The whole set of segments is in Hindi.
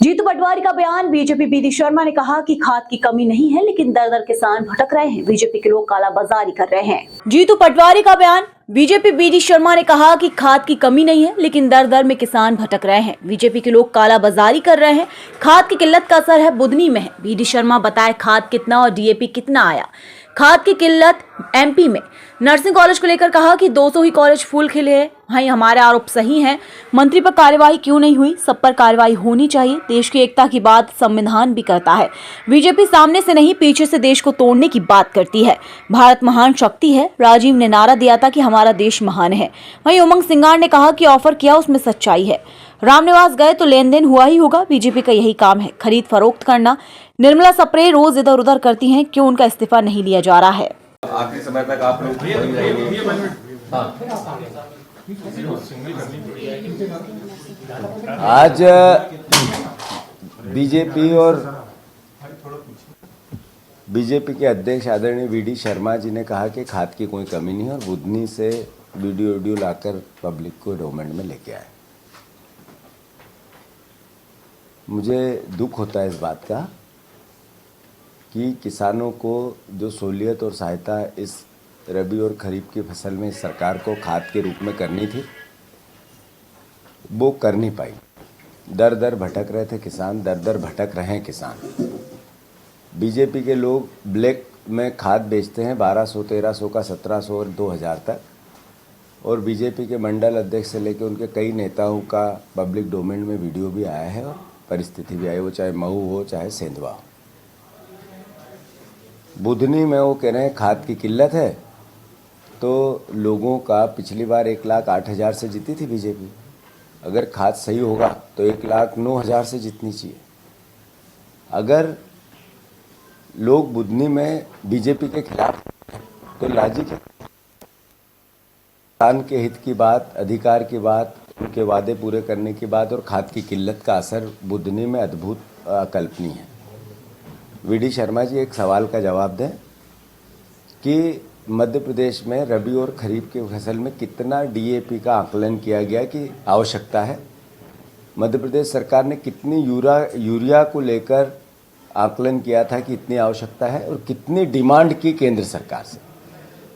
जीतू पटवारी का बयान। बीजेपी बीडी शर्मा ने कहा कि खाद की कमी नहीं है, लेकिन दर दर किसान भटक रहे हैं। बीजेपी के लोग कालाबाजारी कर रहे हैं। जीतू पटवारी का बयान। बीजेपी बीडी शर्मा ने कहा कि खाद की कमी नहीं है, लेकिन दर दर में किसान भटक रहे हैं। बीजेपी के लोग कालाबाजारी कर रहे हैं। खाद की किल्लत का असर है बुधनी में है। बीडी शर्मा बताए खाद कितना और डीएपी कितना आया। खाद की किल्लत एमपी में। नर्सिंग कॉलेज को लेकर कहा कि 200 ही कॉलेज फूल खिले हैं। भाई हमारे आरोप सही हैं। मंत्री पर कार्यवाही क्यों नहीं हुई? सब पर कार्यवाही होनी चाहिए। देश की एकता की बात संविधान भी करता है। बीजेपी सामने से नहीं पीछे से देश को तोड़ने की बात करती है। भारत महान शक्ति है। राजीव ने नारा दिया था कि हमारा देश महान है। वहीं उमंग सिंगार ने कहा कि ऑफर किया उसमें सच्चाई है। रामनिवास गए तो लेन देन हुआ ही होगा। बीजेपी का यही काम है, खरीद फरोख्त करना। निर्मला सप्रे रोज इधर उधर करती हैं, क्यों उनका इस्तीफा नहीं लिया जा रहा है? आखिरी समय तक आप लोग आज बीजेपी के अध्यक्ष आदरणीय वीडी शर्मा जी ने कहा कि खाद की कोई कमी नहीं है और बुधनी से वीडियो लाकर पब्लिक को डोमेन में लेके आए। मुझे दुख होता है इस बात का कि किसानों को जो सहूलियत और सहायता इस रबी और खरीफ की फसल में सरकार को खाद के रूप में करनी थी, वो कर नहीं पाई। दर दर भटक रहे थे किसान, दर दर भटक रहे हैं किसान। बीजेपी के लोग ब्लैक में खाद बेचते हैं 1200, 1300 का, 1700 और 2000 तक। और बीजेपी के मंडल अध्यक्ष से लेकर उनके कई नेताओं का पब्लिक डोमेन में वीडियो भी आया है और परिस्थिति भी आई, वो चाहे मऊ हो चाहे सेंधवा हो। बुधनी में वो कह रहे हैं खाद की किल्लत है, तो लोगों का पिछली बार 1,08,000 से जीती थी बीजेपी। अगर खाद सही होगा तो 1,09,000 से जीतनी चाहिए। अगर लोग बुधनी में बीजेपी के खिलाफ तो लाजी के किसान के हित की बात, अधिकार की बात, उनके वादे पूरे करने की बात और खाद की किल्लत का असर बुधनी में अद्भुत अकल्पनीय है। वीडी शर्मा जी एक सवाल का जवाब दें कि मध्य प्रदेश में रबी और खरीफ की फसल में कितना डीएपी का आकलन किया गया कि आवश्यकता है। मध्य प्रदेश सरकार ने कितनी यूरिया को लेकर आकलन किया था कि इतनी आवश्यकता है और कितनी डिमांड की केंद्र सरकार से।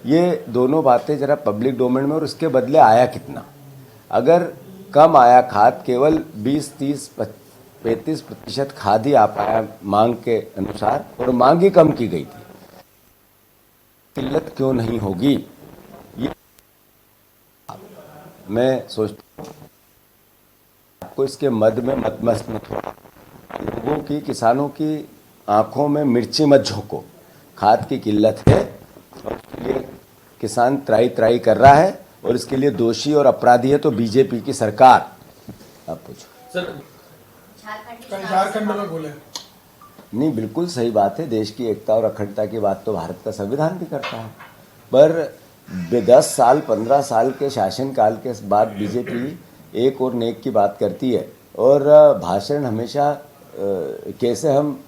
ये दोनों बातें जरा पब्लिक डोमेन में, और उसके बदले आया कितना। अगर कम आया खाद, केवल 20, 30, 35% खाद ही आ पाया मांग के अनुसार, और मांग ही कम की गई थी, किल्लत क्यों नहीं होगी? ये मैं सोचता हूँ आपको इसके मद में मत मस्त मत हो। लोगों की, किसानों की आंखों में मिर्ची मत झोंको। खाद की किल्लत है और उसके लिए किसान त्राई त्राई कर रहा है, और इसके लिए दोषी और अपराधी है तो बीजेपी की सरकार। आप पूछो सर। झारखंड में बोले नहीं, बिल्कुल सही बात है। देश की एकता और अखंडता की बात तो भारत का संविधान भी करता है, पर 10 साल 15 साल के शासनकाल के बाद बीजेपी एक और नेक की बात करती है, और भाषण हमेशा कैसे हम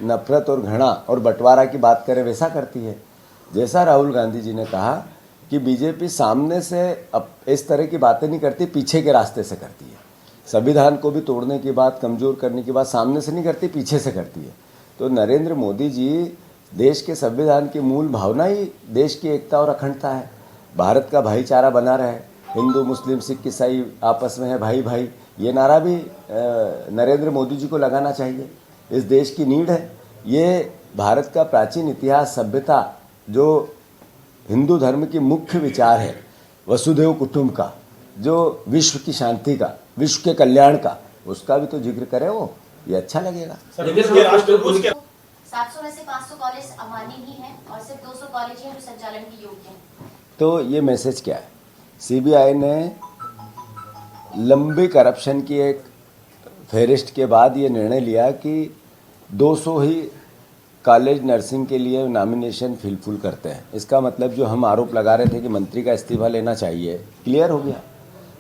नफरत और घृणा और बंटवारा की बात करें वैसा करती है। जैसा राहुल गांधी जी ने कहा कि बीजेपी सामने से इस तरह की बातें नहीं करती, पीछे के रास्ते से करती है। संविधान को भी तोड़ने की बात, कमज़ोर करने की बात सामने से नहीं करती, पीछे से करती है। तो नरेंद्र मोदी जी, देश के संविधान की मूल भावना ही देश की एकता और अखंडता है। भारत का भाईचारा बना रहे, हिंदू मुस्लिम सिख ईसाई आपस में है भाई भाई, ये नारा भी नरेंद्र मोदी जी को लगाना चाहिए। इस देश की नीड है। ये भारत का प्राचीन इतिहास, सभ्यता, जो हिंदू धर्म की मुख्य विचार है, वसुधैव कुटुंब का, जो विश्व की शांति का, विश्व के कल्याण का, उसका भी तो जिक्र करे वो, ये अच्छा लगेगा। 700 में से 500 कॉलेज अमान्य ही हैं और सिर्फ 200 कॉलेज हैं जो संचालन के योग्य हैं। तो ये मैसेज क्या है? सीबीआई ने लंबी करप्शन की एक फेरिस्ट के बाद ये निर्णय लिया कि 200 ही कॉलेज नर्सिंग के लिए नॉमिनेशन फिलफुल करते हैं। इसका मतलब जो हम आरोप लगा रहे थे कि मंत्री का इस्तीफा लेना चाहिए, क्लियर हो गया।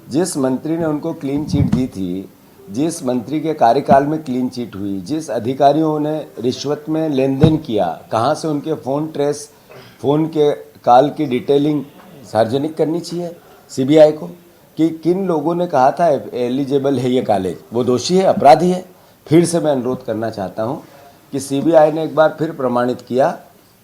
जिस मंत्री ने उनको क्लीन चिट दी थी, जिस मंत्री के कार्यकाल में क्लीन चिट हुई, जिस अधिकारियों ने रिश्वत में लेन देन किया, कहाँ से उनके फ़ोन के कॉल की डिटेलिंग सार्वजनिक करनी चाहिए सीबीआई को। कि किन लोगों ने कहा था एलिजिबल है ये कॉलेज, वो दोषी है, अपराधी है। फिर से मैं अनुरोध करना चाहता हूँ कि सीबीआई ने एक बार फिर प्रमाणित किया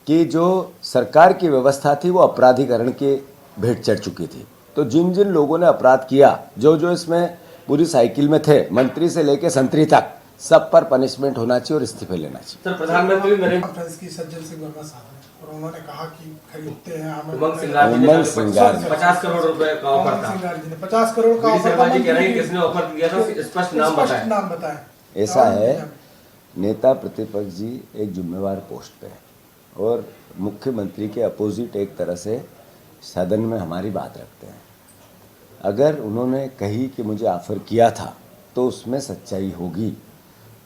कि जो सरकार की व्यवस्था थी वो अपराधीकरण के भेंट चढ़ चुकी थी। तो जिन जिन लोगों ने अपराध किया, जो जो इसमें पूरी साइकिल में थे, मंत्री से लेके संतरी तक, सब पर पनिशमेंट होना चाहिए और इस्तीफे लेना चाहिए। सर, प्रधानमंत्री नरेंद्र कॉन्फ्रेंस की सज्जन सिंह वर्मा साहब ने, और उन्होंने कहा कि खरीदते हैं हमें। उमंग सिंगार जी ने उमंग सिंगार ने 50 करोड़ रुपए का ऑफर उमंग था। सिंगार जी ने 50 करोड़ का वीडी ऑफर शर्मा जी कह रहे हैं किसने ऑफर दिया था, स्पष्ट नाम बताएं। नाम बताएं। ऐसा है, नेता प्रतिपक्ष जी एक जिम्मेवार पोस्ट पे है और मुख्यमंत्री के अपोजिट एक तरह से सदन में हमारी बात रखते हैं। अगर उन्होंने कही कि मुझे ऑफर किया था तो उसमें सच्चाई होगी,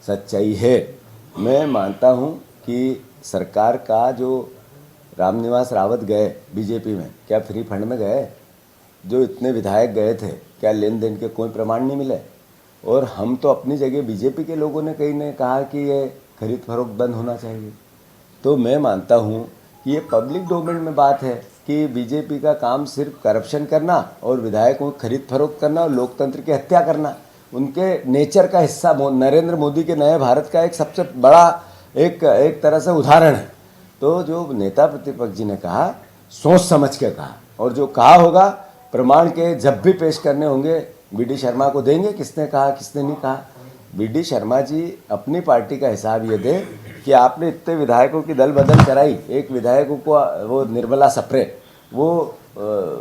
सच्चाई है। मैं मानता हूं कि सरकार का जो रामनिवास रावत गए बीजेपी में, क्या फ्री फंड में गए? जो इतने विधायक गए थे, क्या लेन देन के कोई प्रमाण नहीं मिले? और हम तो अपनी जगह, बीजेपी के लोगों ने कई ने कहा कि ये खरीद फरोख्त बंद होना चाहिए। तो मैं मानता हूँ कि ये पब्लिक डोमेन में बात है कि बीजेपी का काम सिर्फ करप्शन करना और विधायकों की खरीद फरोख्त करना और लोकतंत्र की हत्या करना उनके नेचर का हिस्सा नरेंद्र मोदी के नए भारत का एक सबसे बड़ा एक तरह से उदाहरण है। तो जो नेता प्रतिपक्ष जी ने कहा, सोच समझ के कहा, और जो कहा होगा प्रमाण के जब भी पेश करने होंगे वीडी शर्मा को देंगे, किसने कहा किसने नहीं कहा। वीडी शर्मा जी अपनी पार्टी का हिसाब ये दे कि आपने इतने विधायकों की दल बदल कराई, एक विधायकों को वो निर्मला सप्रे वो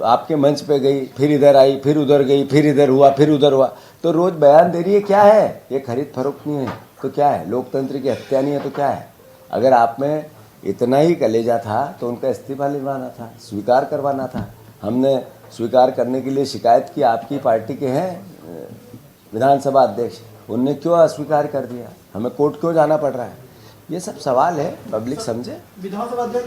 आपके मंच पे गई, फिर इधर आई, फिर उधर गई, फिर इधर हुआ, फिर उधर हुआ, तो रोज बयान दे रही है। क्या है ये? खरीद फरोख्त नहीं है तो क्या है? लोकतंत्र की हत्या नहीं है तो क्या है? अगर आप में इतना ही कलेजा था तो उनका इस्तीफा लिखवाना था, स्वीकार करवाना था। हमने स्वीकार करने के लिए शिकायत की, आपकी पार्टी के हैं विधानसभा अध्यक्ष, उनने क्यों अस्वीकार कर दिया? हमें कोर्ट क्यों जाना पड़ रहा है? ये सब सवाल है, पब्लिक समझे। विधानसभा अध्यक्ष